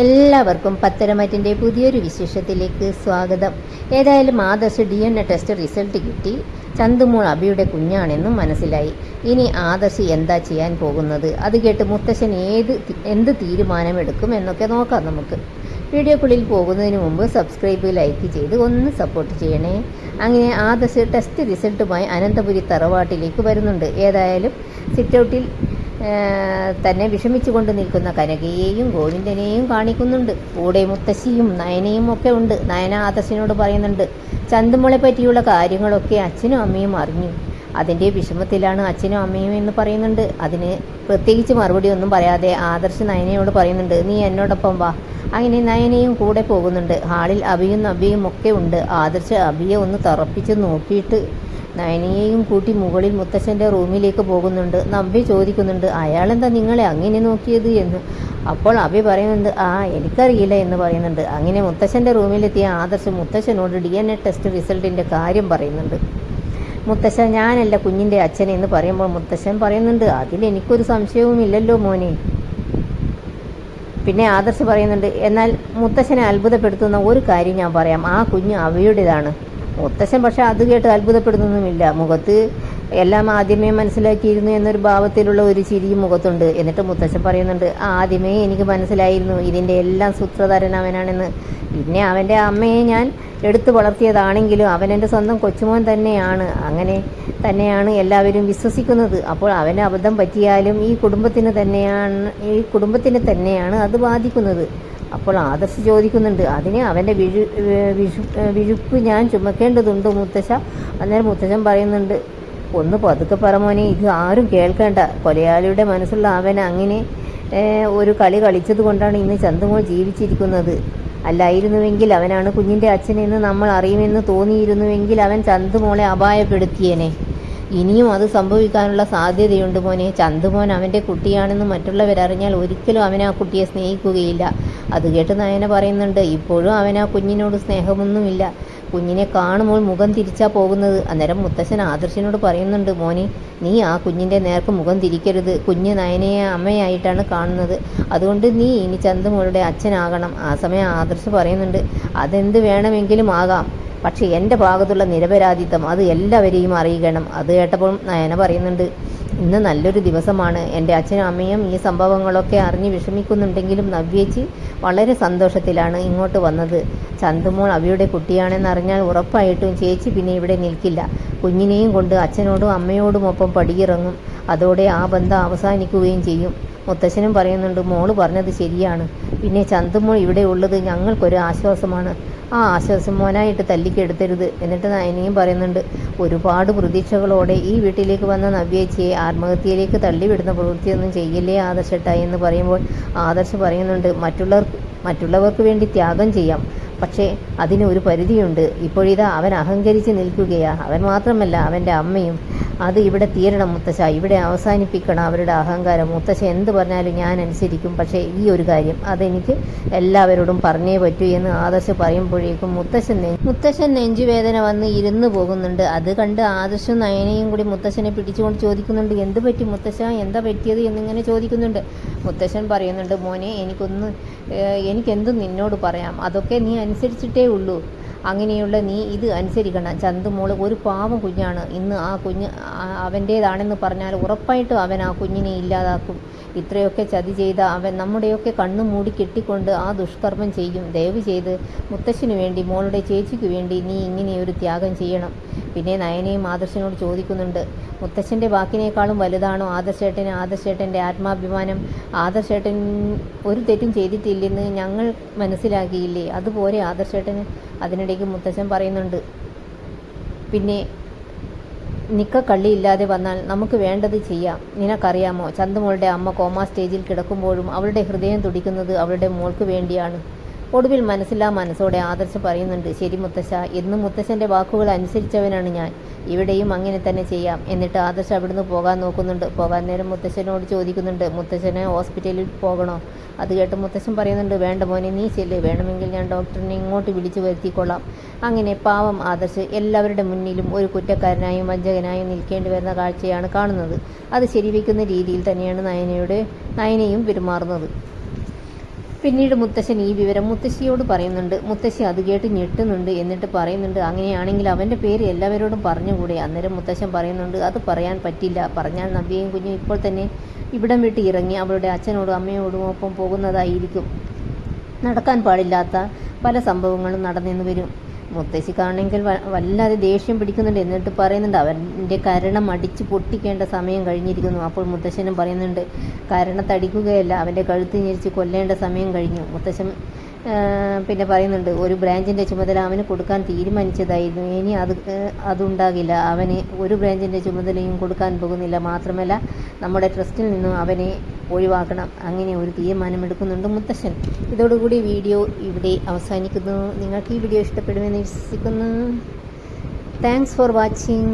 എല്ലാവർക്കും പത്തരമാറ്റിൻ്റെ പുതിയൊരു വിശേഷത്തിലേക്ക് സ്വാഗതം. ഏതായാലും ആദർശ് DNA ടെസ്റ്റ് റിസൾട്ട് കിട്ടി. ചന്തുമോൾ അബിയുടെ കുഞ്ഞാണെന്നും മനസ്സിലായി. ഇനി ആദർശ് എന്താ ചെയ്യാൻ പോകുന്നത്? അത് കേട്ട് മുത്തശ്ശൻ എന്ത് തീരുമാനമെടുക്കും എന്നൊക്കെ നോക്കാം നമുക്ക്. വീഡിയോക്കുള്ളിൽ പോകുന്നതിന് മുമ്പ് സബ്സ്ക്രൈബ്, ലൈക്ക് ചെയ്ത് ഒന്ന് സപ്പോർട്ട് ചെയ്യണേ. അങ്ങനെ ആദർശ് ടെസ്റ്റ് റിസൾട്ടുമായി അനന്തപുരി തറവാട്ടിലേക്ക് വരുന്നുണ്ട്. ഏതായാലും സിറ്റൗട്ടിൽ തന്നെ വിഷമിച്ചുകൊണ്ട് നിൽക്കുന്ന കനകയെയും ഗോവിന്ദനെയും കാണിക്കുന്നുണ്ട്. കൂടെ മുത്തശ്ശിയും നയനയും ഒക്കെ ഉണ്ട്. നയന ആദർശിനോട് പറയുന്നുണ്ട്, ചന്തുമോളെ പറ്റിയുള്ള കാര്യങ്ങളൊക്കെ അച്ഛനും അമ്മയും അറിഞ്ഞു. അതിൻ്റെ വിഷമത്തിലാണ് അച്ഛനും അമ്മയും എന്ന് പറയുന്നുണ്ട്. അതിന് പ്രത്യേകിച്ച് മറുപടി ഒന്നും പറയാതെ ആദർശ് നയനയോട് പറയുന്നുണ്ട്, നീ എന്നോടൊപ്പം വാ. അങ്ങനെ നയനയും കൂടെ പോകുന്നുണ്ട്. ഹാളിൽ അബിയും നബിയും ഒക്കെ ഉണ്ട്. ആദർശ് അബിയെ ഒന്ന് തറപ്പിച്ച് നോക്കിയിട്ട് നയനയെയും കൂട്ടി മുകളിൽ മുത്തശ്ശൻ്റെ റൂമിലേക്ക് പോകുന്നുണ്ട്. നമ്പി ചോദിക്കുന്നുണ്ട്, അയാളെന്താ നിങ്ങളെ അങ്ങനെ നോക്കിയത് എന്ന്. അപ്പോൾ അബി പറയുന്നുണ്ട്, എനിക്കറിയില്ല എന്ന് പറയുന്നുണ്ട്. അങ്ങനെ മുത്തശ്ശൻ്റെ റൂമിലെത്തിയ ആദർശ് മുത്തശ്ശനോട് DNA ടെസ്റ്റ് റിസൾട്ടിൻ്റെ കാര്യം പറയുന്നുണ്ട്. മുത്തശ്ശൻ, ഞാനല്ല കുഞ്ഞിൻ്റെ അച്ഛൻ എന്ന് പറയുമ്പോൾ മുത്തശ്ശൻ പറയുന്നുണ്ട്, അതിലെനിക്കൊരു സംശയവുമില്ലല്ലോ മോനെ. പിന്നെ ആദർശ് പറയുന്നുണ്ട്, എന്നാൽ മുത്തശ്ശനെ അത്ഭുതപ്പെടുത്തുന്ന ഒരു കാര്യം ഞാൻ പറയാം, ആ കുഞ്ഞ് അവയുടേതാണ്. മുത്തശ്ശൻ പക്ഷെ അത് കേട്ട് അത്ഭുതപ്പെടുന്നൊന്നുമില്ല. മുഖത്ത് എല്ലാം ആദ്യമേ മനസ്സിലാക്കിയിരുന്നു എന്നൊരു ഭാവത്തിലുള്ള ഒരു ചിരിയും മുഖത്തുണ്ട്. എന്നിട്ട് മുത്തശ്ശൻ പറയുന്നുണ്ട്, ആദ്യമേ എനിക്ക് മനസ്സിലായിരുന്നു ഇതിൻ്റെ എല്ലാം സൂത്രധാരൻ അവനാണെന്ന്. പിന്നെ അവൻ്റെ അമ്മയെ ഞാൻ എടുത്തു വളർത്തിയതാണെങ്കിലും അവൻ എൻ്റെ സ്വന്തം കൊച്ചുമോൻ തന്നെയാണ്. അങ്ങനെ തന്നെയാണ് എല്ലാവരും വിശ്വസിക്കുന്നത്. അപ്പോൾ അവന് അബദ്ധം പറ്റിയാലും ഈ കുടുംബത്തിന് തന്നെയാണ് അത് ബാധിക്കുന്നത്. അപ്പോൾ ആദർശ് ചോദിക്കുന്നുണ്ട്, അതിന് അവൻ്റെ വിഴുപ്പ് ഞാൻ ചുമക്കേണ്ടതുണ്ടോ മുത്തശ്ശ? അന്നേരം മുത്തശ്ശൻ പറയുന്നുണ്ട്, ഒന്ന് പതുക്കെ പറമോനെ, ഇത് ആരും കേൾക്കേണ്ട. കൊലയാളിയുടെ മനസ്സുള്ള അവൻ അങ്ങനെ ഒരു കളി കളിച്ചത് കൊണ്ടാണ് ഇന്ന് ചന്തുമോൾ ജീവിച്ചിരിക്കുന്നത്. അല്ലായിരുന്നുവെങ്കിൽ അവനാണ് കുഞ്ഞിൻ്റെ അച്ഛനെന്ന് നമ്മൾ അറിയുമെന്ന് തോന്നിയിരുന്നുവെങ്കിൽ അവൻ ചന്തുമോളെ അപായപ്പെടുത്തിയേനെ. ഇനിയും അത് സംഭവിക്കാനുള്ള സാധ്യതയുണ്ട് മോനെ. ചന്തുമോൻ അവൻ്റെ കുട്ടിയാണെന്ന് മറ്റുള്ളവരറിഞ്ഞാൽ ഒരിക്കലും അവൻ ആ കുട്ടിയെ സ്നേഹിക്കുകയില്ല. അത് കേട്ട് നയന പറയുന്നുണ്ട്, ഇപ്പോഴും അവൻ ആ കുഞ്ഞിനോട് സ്നേഹമൊന്നുമില്ല. കുഞ്ഞിനെ കാണുമ്പോൾ മുഖം തിരിച്ചാ പോകുന്നത്. അന്നേരം മുത്തശ്ശൻ ആദർശിനോട് പറയുന്നുണ്ട്, മോനെ, നീ ആ കുഞ്ഞിൻ്റെ നേർക്ക് മുഖം തിരിക്കരുത്. കുഞ്ഞ് നയനയെ അമ്മയായിട്ടാണ് കാണുന്നത്. അതുകൊണ്ട് നീ ഇനി ചന്തുമോളുടെ അച്ഛനാകണം. ആ സമയം ആദർശ് പറയുന്നുണ്ട്, അതെന്ത് വേണമെങ്കിലും ആകാം, പക്ഷേ എൻ്റെ ഭാഗത്തുള്ള നിരപരാധിത്വം അത് എല്ലാവരെയും അറിയിക്കണം. അത് കേട്ടപ്പോൾ നയന പറയുന്നുണ്ട്, ഇന്ന് നല്ലൊരു ദിവസമാണ്. എൻ്റെ അച്ഛനും അമ്മയും ഈ സംഭവങ്ങളൊക്കെ അറിഞ്ഞ് വിഷമിക്കുന്നുണ്ടെങ്കിലും നവ്യേച്ചി വളരെ സന്തോഷത്തിലാണ് ഇങ്ങോട്ട് വന്നത്. ചന്തുമോൾ അവയുടെ കുട്ടിയാണെന്നറിഞ്ഞാൽ ഉറപ്പായിട്ടും ചേച്ചി പിന്നെ ഇവിടെ നിൽക്കില്ല. കുഞ്ഞിനെയും കൊണ്ട് അച്ഛനോടും അമ്മയോടുമൊപ്പം പടിയിറങ്ങും. അതോടെ ആ ബന്ധം അവസാനിക്കുകയും ചെയ്യും. മുത്തശ്ശനും പറയുന്നുണ്ട്, മോള് പറഞ്ഞത് ശരിയാണ്. പിന്നെ ചന്തുമോൾ ഇവിടെ ഉള്ളത് ഞങ്ങൾക്കൊരു ആശ്വാസമാണ്. ആ ആശ്വാസം മോനായിട്ട് തല്ലിക്കെടുത്തരുത്. എന്നിട്ട് നയനയും പറയുന്നുണ്ട്, ഒരുപാട് പ്രതീക്ഷകളോടെ ഈ വീട്ടിലേക്ക് വന്ന നവ്യേച്ചിയെ ആത്മഹത്യയിലേക്ക് തള്ളിവിടുന്ന പ്രവൃത്തിയൊന്നും ചെയ്യില്ലേ ആദർശട്ട എന്ന് പറയുമ്പോൾ ആദർശ് പറയുന്നുണ്ട്, മറ്റുള്ളവർക്ക് വേണ്ടി ത്യാഗം ചെയ്യാം, പക്ഷേ അതിന് ഒരു പരിധിയുണ്ട്. ഇപ്പോഴിതാ അവൻ അഹങ്കരിച്ച് നിൽക്കുകയാ. അവൻ മാത്രമല്ല അവൻ്റെ അമ്മയും. അത് ഇവിടെ തീരണം മുത്തശ്ശ, ഇവിടെ അവസാനിപ്പിക്കണം അവരുടെ അഹങ്കാരം. മുത്തശ്ശ എന്ത് പറഞ്ഞാലും ഞാൻ അനുസരിക്കും, പക്ഷേ ഈ ഒരു കാര്യം അതെനിക്ക് എല്ലാവരോടും പറഞ്ഞേ പറ്റൂ എന്ന് ആദർശ് പറയുമ്പോഴേക്കും മുത്തശ്ശൻ നെഞ്ചുവേദന വന്ന് ഇരുന്ന് പോകുന്നുണ്ട്. അത് കണ്ട് ആദർശും നയനയും കൂടി മുത്തശ്ശനെ പിടിച്ചുകൊണ്ട് ചോദിക്കുന്നുണ്ട്, എന്ത് പറ്റി മുത്തശ്ശ, എന്താ പറ്റിയത് എന്നിങ്ങനെ ചോദിക്കുന്നുണ്ട്. മുത്തശ്ശൻ പറയുന്നുണ്ട്, മോനെ, എനിക്കെന്തും നിന്നോട് പറയാം, അതൊക്കെ നീ അനുസരിച്ചിട്ടേ ഉള്ളൂ. അങ്ങനെയുള്ള നീ ഇത് അനുസരിക്കണം. ചന്തുമോള് ഒരു പാവം കുഞ്ഞാണ്. ഇന്ന് ആ കുഞ്ഞ് അവൻ്റേതാണെന്ന് പറഞ്ഞാൽ ഉറപ്പായിട്ടും അവൻ ആ കുഞ്ഞിനെ ഇല്ലാതാക്കും. ഇത്രയൊക്കെ ചതി ചെയ്ത അവൻ നമ്മുടെയൊക്കെ കണ്ണു മൂടി കെട്ടിക്കൊണ്ട് ആ ദുഷ്കർമ്മം ചെയ്യും. ദയവ് ചെയ്ത് മുത്തശ്ശിനു വേണ്ടി, മോളുടെ ചേച്ചിക്ക് വേണ്ടി നീ ഇങ്ങനെയൊരു ത്യാഗം ചെയ്യണം. പിന്നെ നയനയും ആദർശനോട് ചോദിക്കുന്നുണ്ട്, മുത്തശ്ശൻ്റെ വാക്കിനേക്കാളും വലുതാണോ ആദർശേട്ടൻ്റെ ആത്മാഭിമാനം? ആദർശേട്ടൻ ഒരു തെറ്റും ചെയ്തിട്ടില്ലെന്ന് ഞങ്ങൾ മനസ്സിലാക്കിയില്ലേ? അതുപോലെ ആദർശേട്ടന്. അതിനിടയ്ക്ക് മുത്തശ്ശൻ പറയുന്നുണ്ട്, പിന്നെ നിക്കക്കള്ളിയില്ലാതെ വന്നാൽ നമുക്ക് വേണ്ടത് ചെയ്യാം. നിനക്കറിയാമോ, ചന്തുമോളുടെ അമ്മ കോമാ സ്റ്റേജിൽ കിടക്കുമ്പോഴും അവളുടെ ഹൃദയം തുടിക്കുന്നത് അവളുടെ മോൾക്ക് വേണ്ടിയാണ്. ഒടുവിൽ മനസ്സില്ലാ മനസ്സോടെ ആദർശ് പറയുന്നുണ്ട്, ശരി മുത്തശ്ശ, എന്നും മുത്തശ്ശൻ്റെ വാക്കുകൾ അനുസരിച്ചവനാണ് ഞാൻ. ഇവിടെയും അങ്ങനെ തന്നെ ചെയ്യാം. എന്നിട്ട് ആദർശ് അവിടുന്ന് പോകാൻ നോക്കുന്നുണ്ട്. പോകാൻ നേരം മുത്തശ്ശനോട് ചോദിക്കുന്നുണ്ട്, മുത്തശ്ശനെ ഹോസ്പിറ്റലിൽ പോകണോ? അത് കേട്ട് മുത്തശ്ശൻ പറയുന്നുണ്ട്, വേണ്ട മോനെ, നീ ചെല്ല്, വേണമെങ്കിൽ ഞാൻ ഡോക്ടറിനെ ഇങ്ങോട്ട് വിളിച്ചു വരുത്തിക്കൊള്ളാം. അങ്ങനെ പാവം ആദർശ് എല്ലാവരുടെ മുന്നിലും ഒരു കുറ്റക്കാരനായും വഞ്ചകനായും നിൽക്കേണ്ടി വരുന്ന കാഴ്ചയാണ് കാണുന്നത്. അത് ശരിവെക്കുന്ന രീതിയിൽ തന്നെയാണ് നയനയും പെരുമാറുന്നത്. പിന്നീട് മുത്തശ്ശൻ ഈ വിവരം മുത്തശ്ശിയോട് പറയുന്നുണ്ട്. മുത്തശ്ശി അത് കേട്ട് ഞെട്ടുന്നുണ്ട്. എന്നിട്ട് പറയുന്നുണ്ട്, അങ്ങനെയാണെങ്കിൽ അവൻ്റെ പേര് എല്ലാവരോടും പറഞ്ഞുകൂടെ? അന്നേരം മുത്തശ്ശൻ പറയുന്നുണ്ട്, അത് പറയാൻ പറ്റില്ല. പറഞ്ഞാൽ നവ്യയും കുഞ്ഞും ഇപ്പോൾ തന്നെ ഇവിടം വിട്ട് ഇറങ്ങി അവളുടെ അച്ഛനോടും അമ്മയോടും ഒപ്പം പോകുന്നതായിരിക്കും. നടക്കാൻ പാടില്ലാത്ത പല സംഭവങ്ങളും നടന്നെന്ന് വരും. മുത്തശ്ശിക്കാണെങ്കിൽ വല്ലാതെ ദേഷ്യം പിടിക്കുന്നുണ്ട്. എന്നിട്ട് പറയുന്നുണ്ട്, അവൻ്റെ കരണം അടിച്ച് പൊട്ടിക്കേണ്ട സമയം കഴിഞ്ഞിരിക്കുന്നു. അപ്പോൾ മുത്തശ്ശനും പറയുന്നുണ്ട്, കരണത്തടിക്കുകയല്ല, അവൻ്റെ കഴുത്ത് ഞെരിച്ച് കൊല്ലേണ്ട സമയം കഴിഞ്ഞു. മുത്തശ്ശൻ പിന്നെ പറയുന്നുണ്ട്, ഒരു ബ്രാഞ്ചിൻ്റെ ചുമതല അവന് കൊടുക്കാൻ തീരുമാനിച്ചതായിരുന്നു. ഇനി അതുണ്ടാകില്ല. അവന് ഒരു ബ്രാഞ്ചിൻ്റെ ചുമതലയും കൊടുക്കാൻ പോകുന്നില്ല. മാത്രമല്ല, നമ്മുടെ ട്രസ്റ്റിൽ നിന്നും അവനെ ഒഴിവാക്കണം. അങ്ങനെ ഒരു തീരുമാനമെടുക്കുന്നുണ്ട് മുത്തശ്ശൻ. ഇതോടുകൂടി വീഡിയോ ഇവിടെ അവസാനിക്കുന്നു. നിങ്ങൾക്ക് ഈ വീഡിയോ ഇഷ്ടപ്പെടുമെന്ന് വിശ്വസിക്കുന്നു. Thanks for watching.